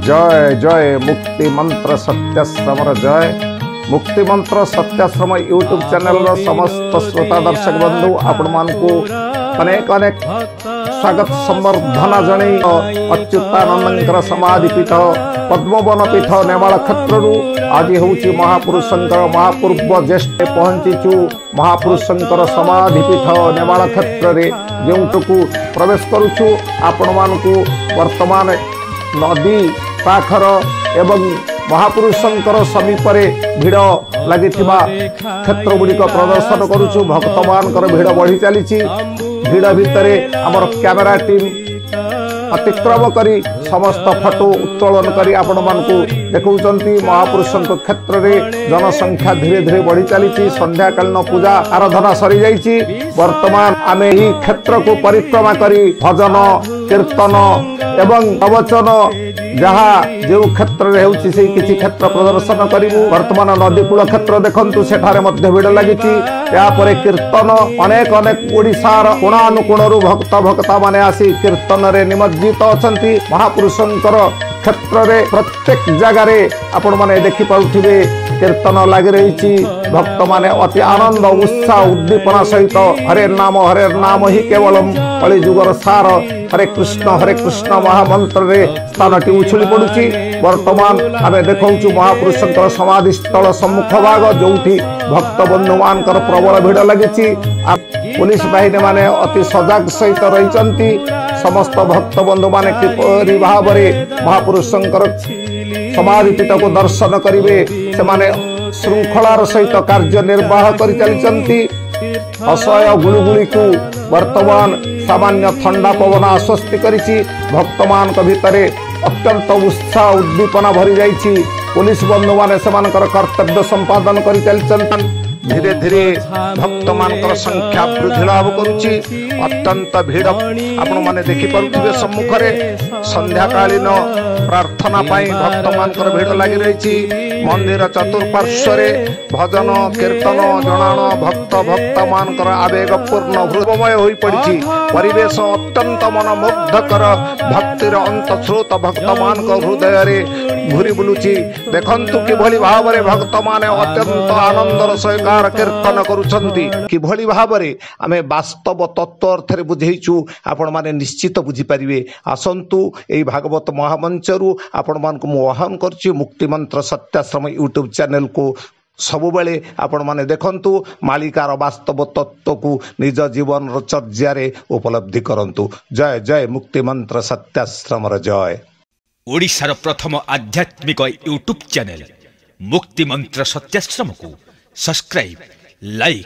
जय जय मुक्ति मंत्र सत्याश्रम जय मुक्ति मंत्र सत्याश्रम यूट्यूब चैनल समस्त श्रोता दर्शक बंधु आपण मानकु अनेक अनेक स्वागत संवर्धना जणै अच्युतानंद समाधि पीठ पद्मवन पीठ नेमाल क्षेत्र आज हूँ महापुरुषंकर महापूर्व ज्येष्ठ पहुंचीचु महापुरुषंकर समाधि पीठ नेमाल क्षेत्र में जो प्रवेश करुचु आपण मानकु वर्तमान नदी पाखर एवं महापुरुषंकर समीप भिड़ लगी क्षेत्र गुड़िक प्रदर्शन करुचु भक्त मान भिड़ बढ़ी चली भिड़ भितर आमर कैमेरा टीम अतिक्रम करी समस्त फोटो उत्तोलन करी आपण मानकु देखौचंती महापुरुषों क्षेत्र में जनसंख्या धीरे धीरे बढ़ी चली संध्याकालीन पूजा आराधना सरी जाइछि। वर्तमान आमे ही क्षेत्र को परिक्रमा करी भजन कीर्तन एवं प्रवचन जहाँ जो क्षेत्र में होउछि से किछि क्षेत्र प्रदर्शन करिवु। वर्तमान नदीकूल क्षेत्र देखंतु सेठारे मध्य भिड़ लागिछि। या परे कीर्तन अनेक अनेक ओडिशार कोणानुकोणरू भक्ता माने आसी कीर्तन रे निमज्जित अछंती। महापुरुषंकर क्षेत्र रे प्रत्येक जगार आपण माने देखि पाउथिबे कीर्तन लागि रहिछि। भक्त माने अति आनंद उत्साह उद्दीपना सहित हरे नाम ही केवलम कलि जुगर सार हरे कृष्ण महामंत्र रे स्थानटी उछुली पड़ुछि। वर्तमान आमे देखौछु महापुरुषंकर समाधि स्थल सम्मुख भाग जोठी भक्त बंधु मानकर प्रबल भिड़ लगी। पुलिस बाहिनी माने अति सजग सहित रहिचंती। समस्त भक्त बंधु माने किपरि भाबरे महापुरुषंकर समाधि पीठ को दर्शन करिवे से माने श्रृंखलार सहित कार्य निर्वाह करि चलिचंती। असह्य गुलुगुली को वर्तमान सामान्य ठंडा पवन आश्वस्ति करिछि। भक्तमान भितरे अत्यंत उत्साह उद्दीपना भरी जाइछि। पुलिस बंधु माने सेमानकर कर्तव्य संपादन करि चलिचंतन। धीरे धीरे भक्त मानकर संख्या वृद्धि लाभ करुछि। अत्यंत भीड़ आपण माने देखि पारुथिबे सम्मुख रे संध्याकालीन प्रार्थना पाई भक्त मानकर भीड़ लागि रहिछि। मंदिर चतुर्पार्श्व रे भजन कीर्तन जणाण भक्त मानकर आवेगपूर्ण हृदयमय होई पड़िछि। परिवेश अत्यंत मनमुग्धकर भक्तिर अंत स्रोत भक्त मानकर हृदय रे घुरी बुलुछि। देखंतु किभली भावरे भक्त माने अत्यंत आनंदर सहित कीर्तन करुछंती। किभली भावरे आमे वास्तव तत्व अर्थ बुझेइछु आपण माने निश्चित बुझी परिवे। आसंतु एई भागवत महामंचरू आपण मानकु मु आह्वान करछि मुक्ति मंत्र सत्याश्रम यूट्यूब चैनल को सबुबले आपण माने देखंतु मालिकार वास्तव तत्व को निज जीवन चर्यारे उपलब्धि करंतु। जय जय मुक्ति मंत्र सत्याश्रम जय। ओडिशार प्रथम आध्यात्मिक यूट्यूब चैनल मुक्ति मंत्र सत्याश्रम को सब्सक्राइब लाइक